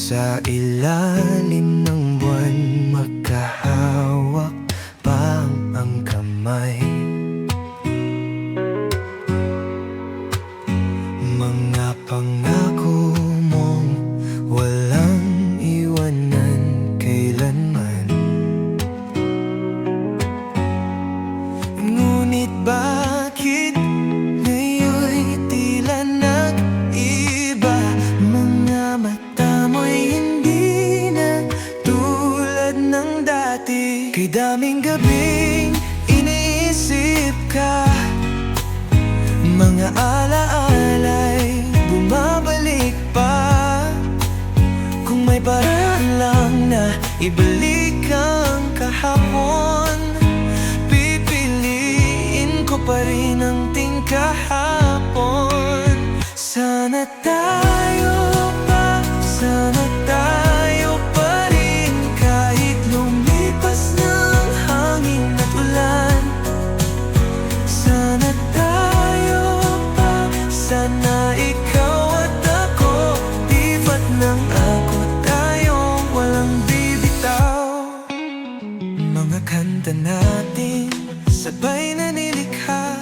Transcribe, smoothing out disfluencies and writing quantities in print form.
Sa ilalim ng buwan, magkahawak pa ang kamay. Mga pangako mong walang iwanan kailanman. Ngunit bakit ngayon'y tila nag-iba? Mga mata mo'y hindi na tulad ng dati. Kay daming gabing iniisip ka, mga alaala'y bumabalik pa. Kung may paraan lang na ibalik ang kahapon, pipiliin ko pa rin ang ting kahapon. Sana tayo pa, sana tayo pa rin, kahit lumipas ng hangin at ulan. Sana tayo pa, sana ikaw at ako, tipat ng ako tayong walang bibitaw. Mga kanta natin sabay na nilikha,